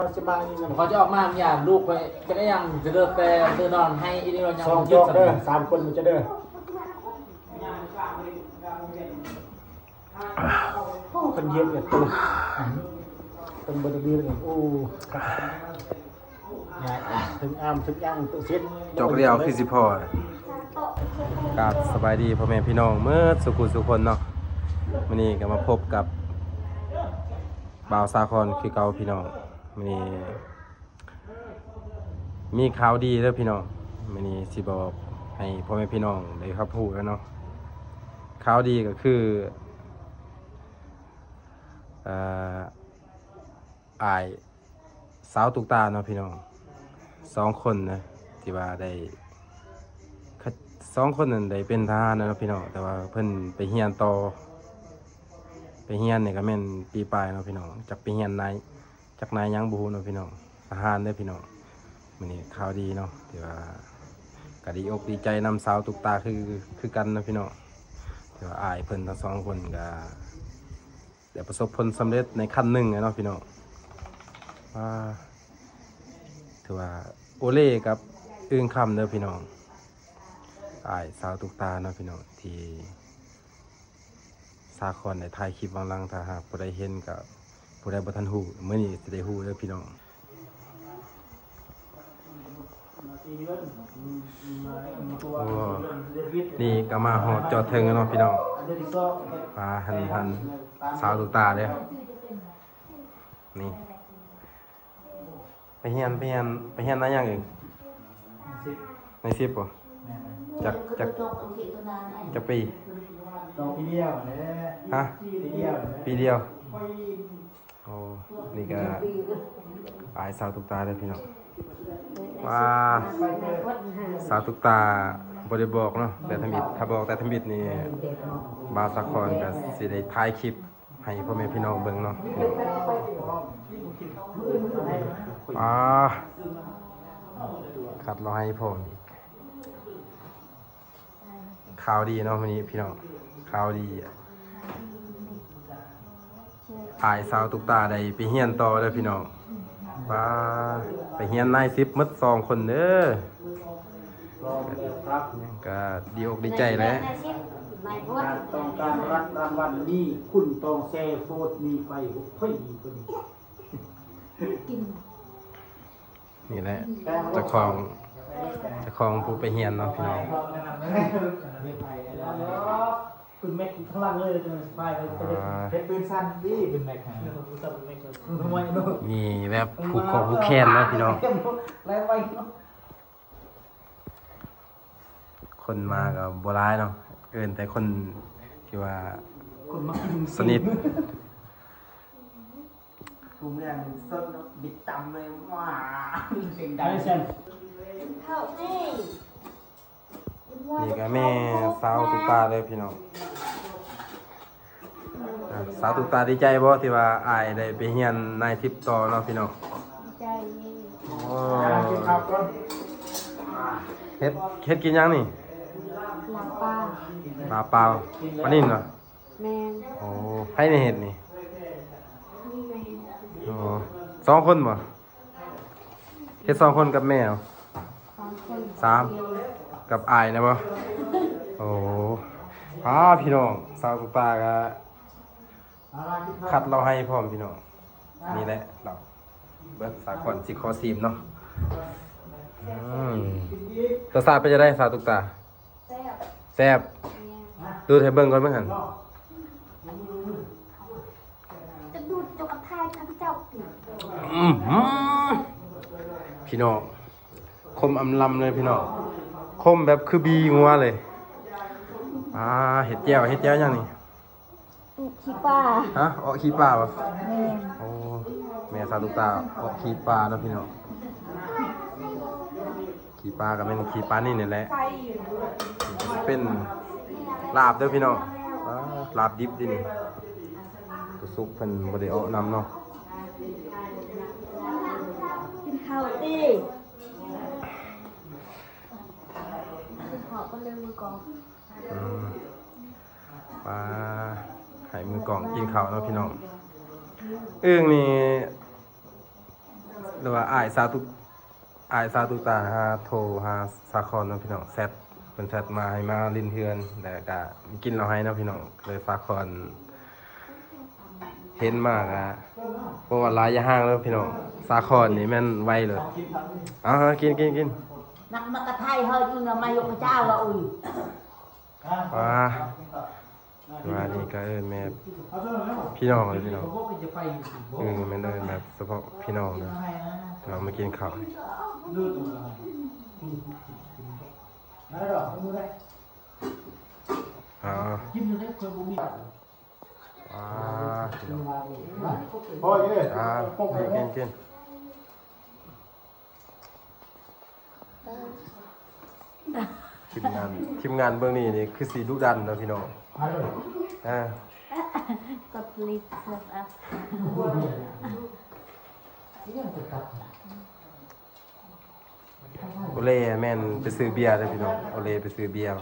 เขาจะออกมาอย่างลูกไปจะได้ยังจะเลิกแต่เดินนอนให้อีนี่เรายัง สองจอกเด้อ3 คนมันจะเด้อโอ้คนเย็นเนี่ยตึงบริเวณเลยโอ้ถึงอ้ามถึงย่างตัวเซ็ต จอกเดียวคือสิพอกราบสบายดีพ่อแม่พี่น้องเมื่อสุขุสุคนเนาะวันนี้ก็มาพบกับบ่าวสาครคือเก่าพี่น้องวันนี้มีข่าวดีเด้อพี่น้องวันนี้สิบอกให้พ่อแม่พี่น้องได้รับรู้แล้วเนาะข่าวดีก็คืออ้ายสาวตุกตาเนาะพี่น้อง2 คนนะที่ว่าได้2 คนนั้นได้เป็นทหารนะพี่น้องแต่ว่าเพิ่นไปเรียนต่อไปเรียนนี่ก็แม่นปีปลายเนาะพี่น้องจักไปเรียนนายจักนายยังบ่ฮู้เนาะพี่น้องทหารเด้อพี่น้องมื้อนี้ข่าวดีเนาะที่ว่าก็ดีอกดีใจนำสาวตุกตาคือกันนะพี่น้องที่ว่าอ้ายเพิ่นทั้ง2 คนก็ได้ประสบผลสำเร็จในขั้นหนึ่งเนาะพี่น้องว่าถือว่าโอเล่กับอึ้งคำเด้อพี่น้องอ้ายสาวตุกตาเนาะพี่น้องที่สาครในถ่ายคลิปวางลังถ้าหากผู้ใดเห็นกับผู้ใดบ่ทันฮู้มื้อนี้สิได้ฮู้เด้อพี่น้องโอ้นี่ก็มาฮอดจอดถึงแล้วเนาะพี่น้องปลาหันสาวตุกตาเด้อนี่ไปเฮียนนะยังอีกใน10บ่จักปีปีเดียวเนี่ย ฮะ ปีเดียวโอ้นี่ก็อายสาวตุกตาเลยพี่น้องว่าสาวตุกตาบ่ได้บอกเนาะแต่ทำบิดถ้าบอกแต่ทำบิดนี่บาวสาครก็สิได้ถ่ายคลิปให้พ่อแม่พี่น้องเบิ่งเนาะขัดเราให้พ่ออีกข่าวดีเนาะวันนี้พี่น้องข่าวดีอายสาวตุกตาได้ไปเฮียนต่อเด้อพี่น้องไปเฮียนนาย10มัด2 คนเด้อก็ดีอกดีใจแล้วต้องการรับรางวัลนี้คุณต้องแซ่โฟดมีไปค่อยดีกว่านี้นี่แหละเจ้าของผู้ไปเฮียนเนาะพี่น้องคุณแม็กข้างล่างเลยจะสบายเลยเป็นปืนสั้นดิเป็นแม็กมีแบบผูกคอผูกแขนเนาะพี่น้องคนมากับโบราณเนาะเอินแต่คนที่ว่าสนิทผมเนี่ยส้นบิดต่ำเลยว้าเสียงดังเช่นนี่ก็แม่สาวตุกตาเลยพี่น้องสาวตุกตาดีใจบ่ที่ว่าอ้ายได้ไปเรียนนาย10ต่อเนาะพี่น้องดีใจโอ้เฮ็ดกินยังนี่ลาปลาปลานิ่มเนาะแม่โอ้ให้ในเฮ็ดนี่แม่โอ้2 คนบ่เฮ็ด2 คนกับแม่เอา3กับอ้ายนะบ่โอ้พี่น้องสาวตุกตาก็คัดเราให้พร้อมพี่น้องนี่แหละเราเบิดสาครสิขอซีมเนาะรสชาติเป็นจะได้สาวตุกตาแซ่บดูให้เบิ่งก่อนมั้งหั่นจะดูดจกกับทายทั้งเจ้าพี่น้องคมอำลำเลยพี่น้องคมแบบคือบีงัวเลยเห็ดแจ่วยังนี่ขี้ปลาฮะออกขี้ปลาป่ะโอ้แม่สาวตุกตาออกขี้ปลาแล้วพี่น้องขี้ปลากับแม่นขี้ปลานี่แหละเป็นลาบเด้อพี่น้องลาบดิบดินี่ซุปเป็นบไดโอนำเนาะกินข้าวดิกินข้าวก็เร็วมือกองปลาให้มือกล่องกินข้าวเนาะพี่น้องอึ้งนี่ หรือว่าอ้ายซาตุตาหาโทรหาสาครเนาะพี่น้องแซดเป็นแซดมาให้มาลินเทือนแต่ก็กินเราให้เนาะพี่น้องเลยสาครเห็นมากอะเพราะว่าหลายอย่าห้างแล้วพี่น้องสาครนี่แม่นไวเลยกิน นักมากระไทยเฮ้ยมึงมายกพระเจ้าละอุ้ย ว่านี่ก็แม่พี่น้องเลยพี่น้องแม่นแบบเฉพาะพี่น้องเลยเรามากินข้าวกินเลยเคยบ่มี พี่น้อง พอเยอะ กินทีมงานเบื้องนี้นี่คือสีดุดันเนาะพี่น้องกดลิฟต์เสิร์ฟอัพ โอเล่แม่นไปซื้อเบียร์เลยพี่น้องโอเล่ไปซื้อเบียร์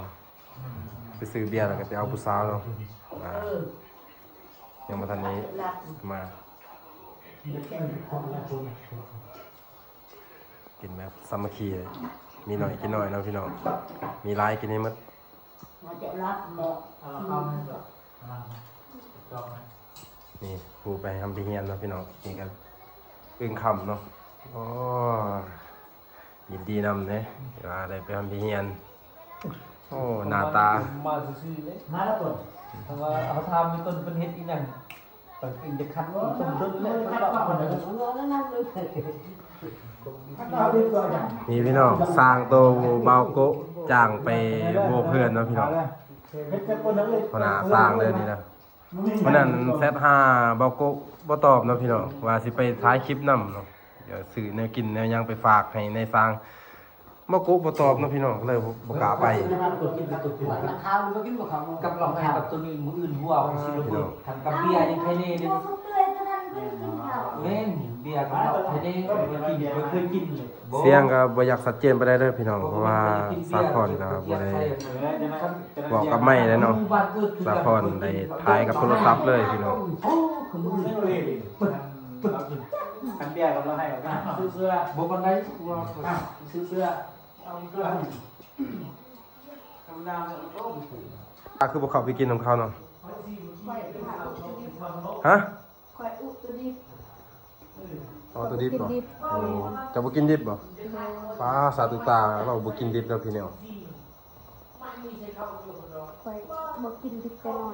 แล้วก็ไปเอาผู้สาวเนาะยังมาทันนี้มากินแบบสามัคคีเลยมีหน่อยกินหน่อยเนาะพี่น้องมีหลายกินให้หมด มาจะรับหมด นี่ครูไปทำพิธีเนาะพี่น้องกินกันอึ้งคำเนาะโอ้ยินดีนำเลยว่าได้ไปทำพิธีโอ้หน้าตา มาซื่อๆเลย มาแล้วก่อน เพราะว่าเขาทำมีต้นเป็นเฮ็ดอีหยังตอนกินจะคัดต้นต้นเลยมันดอกคนนึง นี่พี่น้องสร้างโตเบาโกะจ้างไปโบกเพื่อนเนาะพี่น้องขนาดสร้างเลยนี่นะเพราะนั้นแซด5เบาโกะบ่ตอบเนาะพี่น้องว่าสิไปท้ายคลิปนำเนาะเดี๋ยวซื้อแนวกินแนวยังไปฝากให้ในสร้างเบาโกะบ่ตอบเนาะพี่น้องเลยบ่กล้าไป ข้าวมันก็กินกับข้าว กับลองทานกับตัวนี้มืออื่นหัวของสิระเบิดทำกับเบียร์ยังไทเน่เลย สุดเลยตอนนั้นเพิ่งกินข้าว แม่นเบียร์กับไทเน่ไม่เคยกินเลย เสียงก็บ่อยากชัดเจนไปได้เด้อพี่น้องเพราะว่าสาครก็บ่ได้บอกกับไม่เลยเนาะสาครได้ถ่ายกับโทรศัพท์เลยพี่น้อง คันเบียร์กับเราให้กันซื้อเสื้อ บ่ปานใด ซื้อเสื้อเอาเสื้อธรรมดาคือบ่เข้าไปกินของเขาเนาะฮะ คอยอุดตัวดิบ เอาตัวดิบบ่โอ้จะบ่กินดิบบ่ป้าสาธุตาเราบ่กินดิบแล้วพี่น้อง คอยบอกกินดิบไปหน่อย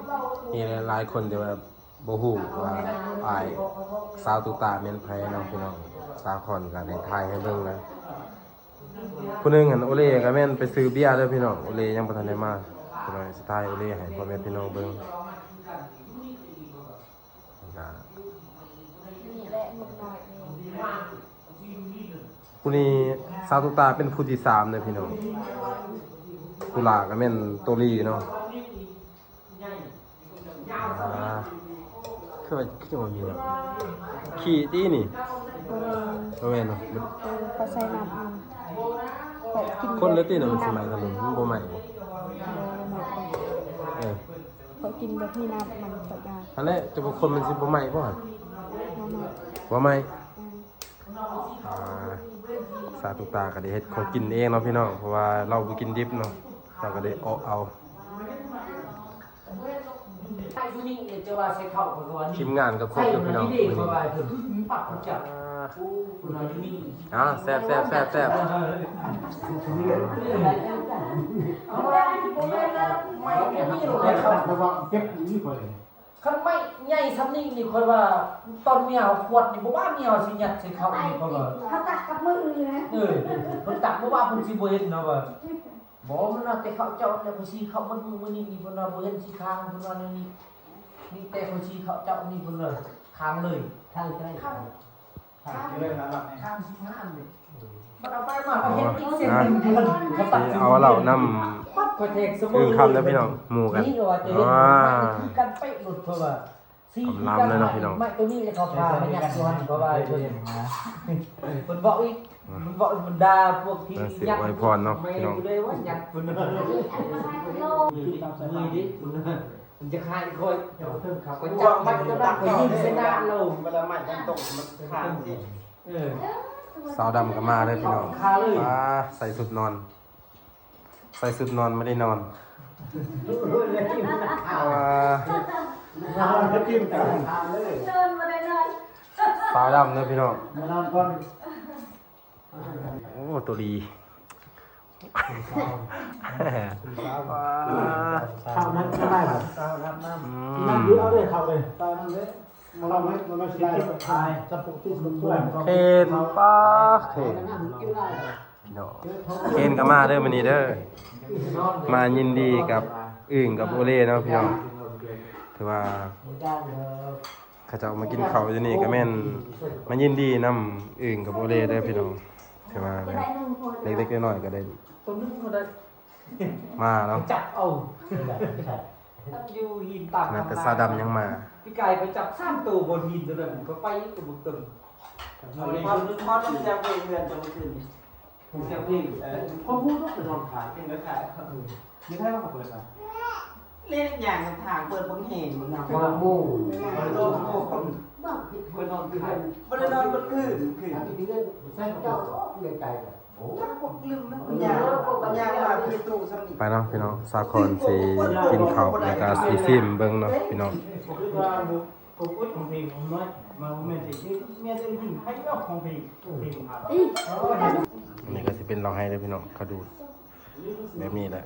มีหลายคนที่ว่าบ่ฮู้ว่าอ้ายสาธุตาแม่นไผเนาะพี่น้องสาครก็ได้ถ่ายให้เบิ่งแล้วผู้หนึงอันโอเล่ก็แม่นไปซื้อเบียร์เด้อพี่น้องโอเล่ยังบ่ทันได้มาก็เลยสิถ่ายโอเล่ให้พ่อแม่พี่น้องเบิ่งก็ นี่แหละนิดหน่อยนี่ ผู้นี้สาธุตาเป็นผู้ที่3เด้อพี่น้องกุหลาก็แม่นโตลีเนาะคือว่าจะมีเนาะขี้ตีนี่บ่แม่นเนาะ พอใส่น้ำมันคอยกิน คนเลยตีเนาะมันสมัยถนนมันบ่ใหม่บ่คอยกินแบบนี้น้ำมันสดงาม อันแรกจะบ่คนมันสิบ่ใหม่บ่หั่น น้ำมันบ่ใหม่สาธุตาก็ได้เฮ็ดของกินเองเนาะพี่น้องเพราะว่าเราบ่กินดิบเนาะเราก็ได้เอา ไอ้ตัวนี้จะว่าใช้เข้ากับว่านี่ ทีมงานก็ครบอยู่พี่น้อง นี่เพราะว่าเพิ่นปักจับคุณเอาอยู่นี่ แซ่บๆ เอาว่าไม่นี่หรอก แต่ ค เขา รับ เพราะว่าเก็บนี่คนเลย คันไม่ใหญ่ซ้ำนี่นี่คนว่าตอนเมียขวดนี่บ่ว่าเมียสิยัดใส่เข้านี่เพราะว่า เขาตักกับมือเลยนะ เพิ่นตักบ่ว่าเพิ่นสิบ่เห็นเนาะว่าบ่มันน่ะแต่เขาเจ้าแล้วบ่สิเข้ามันมื้อนี้นี่เพิ่นว่าบ่เห็นสิค้างเพิ่นว่านี่นี่แต่เขาสิเขาเจ้านี่เพิ่นเลยค้างเลยค้างใช่ค้าง เรื่องนั้นหลัก ค้างสิค้างเลยมันเอาไปมาเขาเห็นอีกเส้นนึงเพิ่นเขาตัก เอาเหล้านำ ปั๊บก็เทกสมุ คือคำแล้วพี่น้องหมู่กัน นี่ว่าจะเห็นคือกันเป๊ะหลุดเพราะว่าไม่ตัวนี้เลยเขาพาไปยัดตัวเพราะว่าเพิ่นบอกอีกมันบอกมันด่าพวกที่ยัดไม่เลยว่ายัดเพิ่นมือดิมันจะคายคอยเขาก็จับมันก็ดักไปยิงเส้นหน้าเรา เวลาใหม่ต้องตกมันขาดสิ สาวดำก็มาเลยพี่น้องมาใส่สุดนอน ใส่สุดนอนไม่ได้นอนว้า เราจะกินแต่ทานเลย เดินมาได้เลย สาวดำเลยพี่น้อง มานอนก่อน โอ้ตัวดีว้า ข้าวนั้นก็ได้ครับข้าวน้ำน้ำน้ำเยอะเอาเลยข้าวเลยตายนั่นเลยเราไม่ได้ทายจะปลุกที่สุดด้วย เคนป้าเคนพี่น้องเคนก็มาเด้อมื้อนี้เด้อมายินดีกับอึ่งกับโอเล่เนาะพี่น้องถือว่าเขาจะเอามากินข้าวอยู่นี่ก็แม่นมายินดีนำอึ่งกับโอเล่เด้อพี่น้องถือว่าแบบเล็กๆน้อยๆก็ได้ ตรงนึงก็ได้ มาเนาะ จับเอาอยู่หินต่ำ น่าแต่ซาดำยังมา พี่ไก่ไปจับ3ตัวบนหินตัวนั้นก็ไปตัวบุกตึงพอต้องจะไปเรือนจะมาขึ้นผมจะเพลงพอพูดต้องไปลองขายเพลงแล้วขายไม่ใช่ว่าเขาเปิดอ่ะ เล่นอย่างทางเปิดบังเห็นมึงนะ ว่าหมู่ เปิดโลกโลกคน ไปนอนคือ บริโนอนบนคืนคืน ใช่เจ้าเรียนใจแบบโอ้ พวกลืมนะปัญญาว่าพี่ตู้สมิ ไปเนาะพี่น้องสาครสิกินข้าวแล้วก็สิซิมเบิ่งเนาะพี่น้อง ผมคิดว่าผมพูดของเพลงผมน้อยมาเมนที่เมียจะหิ้งให้ยอดของเพลงเพลงมา อันนี้ก็สิเป็นเราให้เลยพี่น้องเขาดูแบบนี้แหละ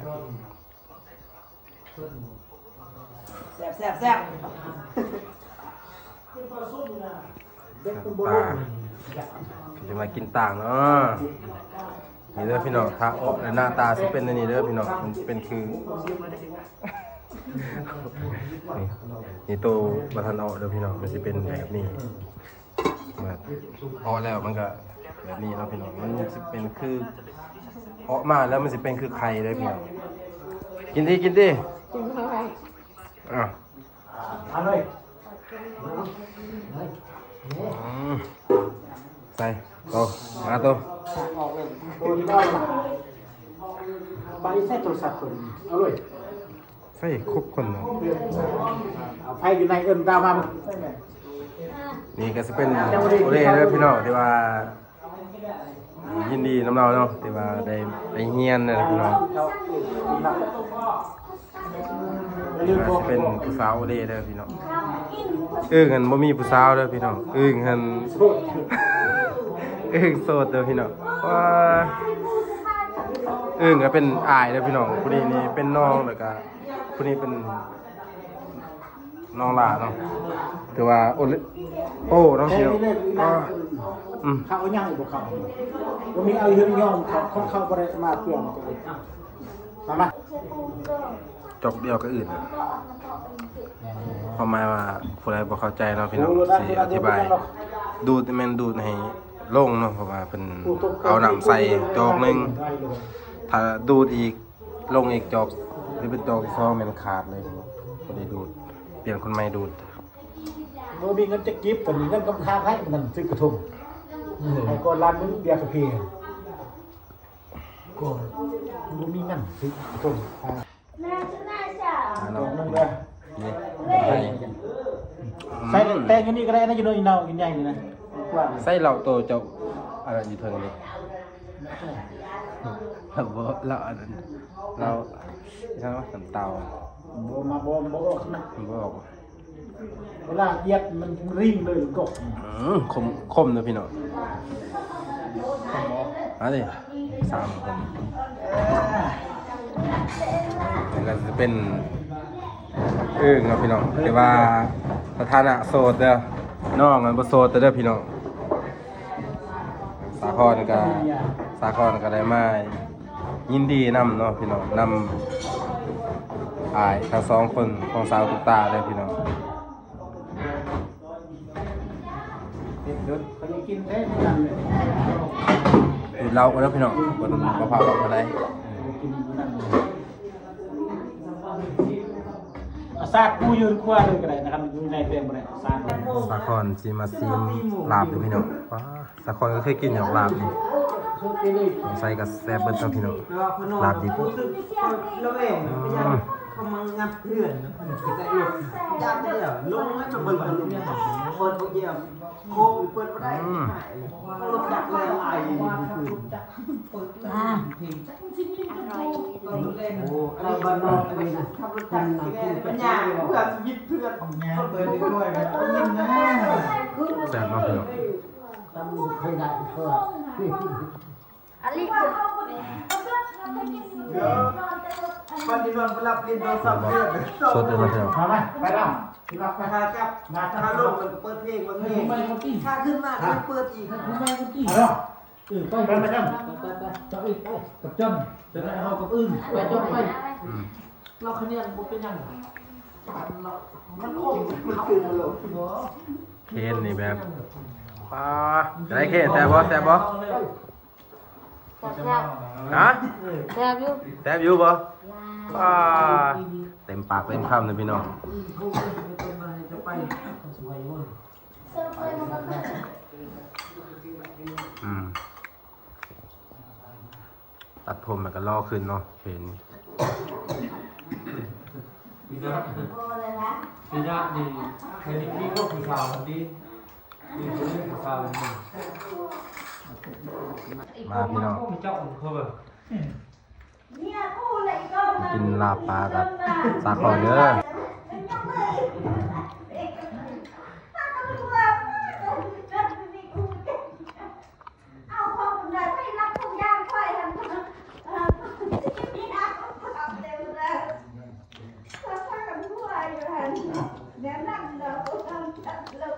แซ่บแซ่บ ตาจะมากินต่างเนาะนี่เด้อพี่น้องถ้าออกแล้วหน้าตาสิเป็นอันนี้เด้อพี่น้องมันเป็นคือนี่ตัวบัทันออกเด้อพี่น้องมันสิเป็นแบบนี้แบบออกแล้วมันก็แบบนี้แล้วพี่น้องมันสิเป็นคือออกมาแล้วมันสิเป็นคือไข่เลยพี่น้องกินดิกินดิอ่ะ อันเลย ใส่โตมาโต โอ้ยได้มาไปใส่โทรศัพท์คนเอาเลย ใส่ครบคนเนาะ เอาไพ่อยู่ในเอินดาวมา นี่ก็จะเป็นโอเล่เด้อพี่น้องที่ว่ายินดีน้ำเราเนาะที่ว่าได้ไปเฮียนเด้อพี่น้องที่ว่าสิเป็นผู้สาวโอเล่เด้อพี่น้องเงินบ่มีผู้สาวเด้อพี่น้องเงินโสดเด้อพี่น้องว่าก็เป็นอายเด้อพี่น้องผู้นี้นี่เป็นน้องแล้วก็ผู้นี้เป็นน้องหลาเนาะถือว่าโอ้น้องเชียวก็ เขาเอาย่างอีกเขาว่ามีเอาเฮือนย่อมเขาบริมาเปลี่ยนมามา จบเดียวก็อื่นนะความหมายว่าผู้ใดบ่เข้าใจเนาะพี่น้องสิอธิบายดูดแม่นดูดให้ลงเนาะเพราะว่าเพิ่นเอาน้ำใส่จอกหนึงถ้าดูดอีกลงอีกจอกหรือเป็นจอกที่2แม่นขาดเลยบ่ได้ดูดเปลี่ยนคนใหม่ดูด เมื่อมีเงินจะกิฟต์แต่มีเงินกำทางให้มันซื้อกระทงให้ก่อนร้านมึงเบียร์กาแฟก่อนมึงมีเงินซื้อกระทง แม่จะน่าจะ เนาะ นั่นเลย นี่ ใส่แต่งกันนี่ก็ได้นะยูโนยูนาวกินใหญ่เลยนะกว้าง ใส่เหล้าโตเจ้าอะไรอยู่เทิงนี่บ่เหล้าอันนั้นเราใช่ว่าน้ำเตา บ่มาบ่นะ บ่ออก เวลาเหยียดมันริ่งเลยกบ คมนะพี่น้องมาดิ3 คนนี่ก็จะเป็นนะพี่น้องแต่ว่าสถานะโสดเด้อน้องมันบ่โสดเด้อพี่น้องสาครก็ได้มายินดีนำเนาะพี่น้องนำอายทั้ง2คนของสาวตุ๊กตาเด้อพี่น้อง เดินเขาจะกินแท้กันเลย ดูดเหล้าก็แล้วพี่น้องบนมะพร้าวออกมาได้ ซาดกูยืนคว้าเลยก็ได้นะครับอยู่ในเตียงบ่ได้ซาด สาครซีมาซีมลาบเลยพี่น้องว้าสาครก็เคยกินอย่างลาบนี่ใส่กับแซ่บเบิ้ลเจ้าพี่น้องลาบดิบ แล้วเองเขามางัดเพื่อนนะแต่เองยากเดียวลงให้มาเบิ่งกันลุงเนี่ยเปิดพวกเยี่ยมโคบเปิดไม่ได้หายรถจักรเลย ว่าขับรถจักรเปิดร้านเพลงจักรที่นี่จะโตก็รู้เล่น โอ้อะไรบ้านนอกอะไรนะขับรถจักรสิแม่ปัญญาเพื่อนยิบเพื่อนเขาเปิดด้วยแบบยิ้มนะ แซ่บมากพี่น้อง ทำเคยได้เพื่อ อันนี้ วันที่นอนไปรับเรียนโทรศัพท์เพื่อน สดเลยมาเถอะ มาไหมไปแล้วที่รักไป มากับมาลูกมันเปิดเพลงบางเพลงถ้าขึ้นมาก็เปิดอีก คุณแม่กุฏิ เอาแล้ว ไปไปจำจะอีกไปกับจำจะได้เอากับอื่นไปจำไป อืม เราคะแนนบุเป็นยังมันคง มันขึ้นมาลง เคนนี่แบบป้าจะได้เคนแซ่บบ่แซ่บบ่ แซ่บ ฮะ แซ่บอยู่ แซ่บอยู่บ่ป้าเต็มปากเต็มคำเลยพี่น้อง จะไปสวยเว้ย อืมตัดผมแล้วก็ล่อขึ้นเนาะเคน ปีหน้าปีหน้าดีใครดีก็ผู้สาวดีดีคนนี้ผู้สาวดี มาพี่น้อง เจ้าเขาแบบ กินลาบปลากับสาคอนเด้อ เอาของเลยไม่รับทุกอย่างไปทำนี่นะทำเต็มเลยถ้าถ้ากับผู้อะไรอยู่หันเดี๋ยวนั่งเราทำจัดเลย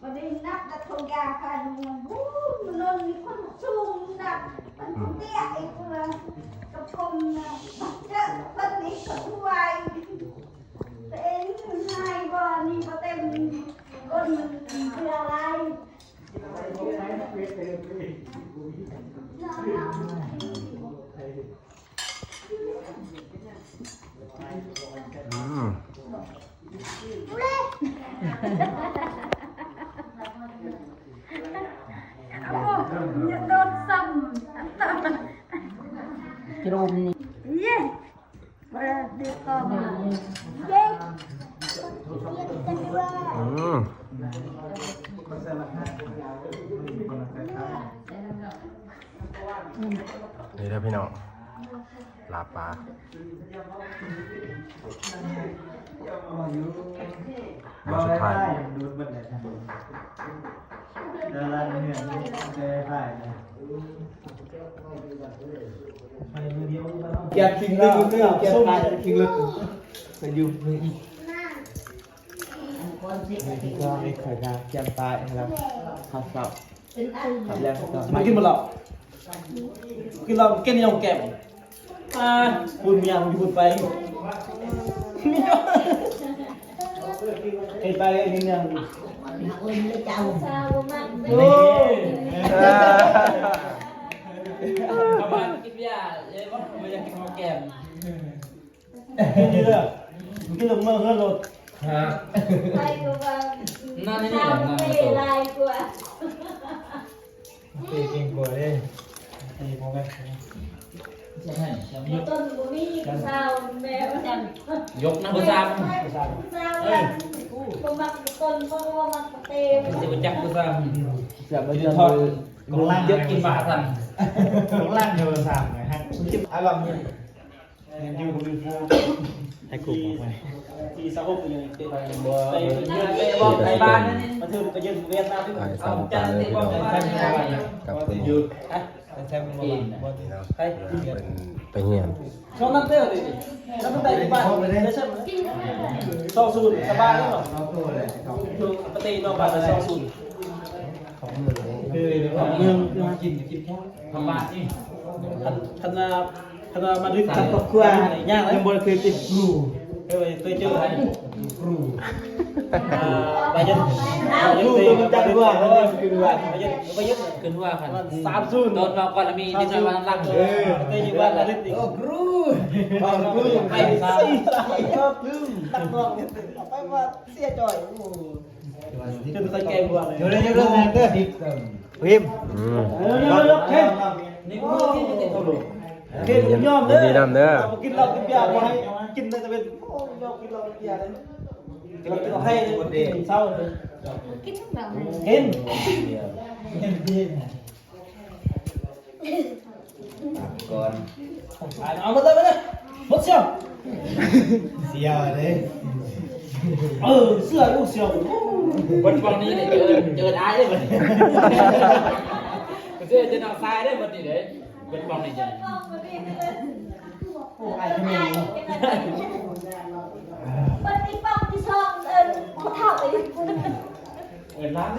วันนี้นับกระทงยาคันบู๊มันนมีคนสูงนักมันเตี้ยอีกเลยกระพงนะเจอคนนี้กับผู้อะไรเป็นไงบ่นี่ก็เต็มก้นมันคืออะไร อืม อย่าโดนซ้ำ กรมนี่ เย้มาเดี๋ยวก่อนเย้ อืมนี่เด้อพี่น้องลาบปลามาสุดท้าย ดูบันไดดาราเนี่ยเจ๊ถ่ายนะแกทิ้งลึกเรื่องแกถ่ายทิ้งลึกไปอยู่นี่ก็ไม่เคยนะแกตายแล้วข้าวสับขับแรงก็ไม่กินมาหรอกกินเราแกนี่ยองแก้มคุณยังอยู่ไปไอ้ไปไอ้นี่ยัง โอ้ย ประมาณกินยาเย้ว่าไม่อยากกินข้าวแกง กินเยอะกินลงมาเฮือรถ ฮะ ไปกูว่า นั่นนี่ ข้าว นั่น ไม่ ตัว ลายกูอ่ะ ตีกินกว่าเลยตีพอไหม จะให้จะมี ต้นกูมีข้าวแมวจัน ยกน้ำบุษาม ข้าวกันกูมักต้นกูมักเต็ม จะไปจับบุษาม เสียบมาเยอะ ทอดกองล่างเยอะกินบาทัน ของล่างเดียวสามนะฮะอารมณ์ยูบูฟูให้กลุ่มออกไปที่สะอุกอย่างเตะไปบ่ไปเยือนไปบอกในบ้านนั่นมาถึงไปเยือนเวียดนามที่ ถ่าย เอา ซ้ำ จั ตาน เล เตะ ย บอล พี่ ไป น้อง บ้าน กับคน หยุดฮะแซมบอล นี่เนาะเพิ่นไปเฮียน ช่องน้ำเต้าดิน้ำเต้าที่บ้านได้ใช่ไหมช่องสูนสบายหรือเปล่าช่องตัวเลยช่องปฏิโนบาลช่องสูนของเมืองคือกินแค่ทำบ้านนี่ธนามาดึกกับครอบครัวยากยังบนเคยติดครูเคยเจอใครครูไปยันจัดว่าเขาคือว่าไปยัน ขึ้นว่าคัน 30 โดนมาก่อนมีนิดหน่อยวันหลัง ไปอยู่บ้านละนิดอีกครูไปก็ลืมตักรองไปว่าเสียจ่อยโอ้จนเคยแกงบัวเลยอยู่เรื่องงานเด้อพิม อืม เฮ้ยนี่กูที่จะติดเขาลูกเฮ้ยยอมเด้อ ดีดำเด้อ กินเหล้ากินเบียร์บ่ให้กินได้แต่เป็นโอ้ยอมกินเหล้ากินเบียร์เลยกินเหล้าให้เศร้าเลย กินทั้งหมด กิน ก่อน เอามาเลยหมดเชียว เสียวเลย เสื้อลูกเชียว วันนี้เนี่ยเจอได้เลยวันนี้เจอจะนอนทรายได้วันนี้เลยเป็นวันนี้จะ ไอ้ที่นี่วันนี้ป้องที่ช่องเขาเท่าไป เงินล้าน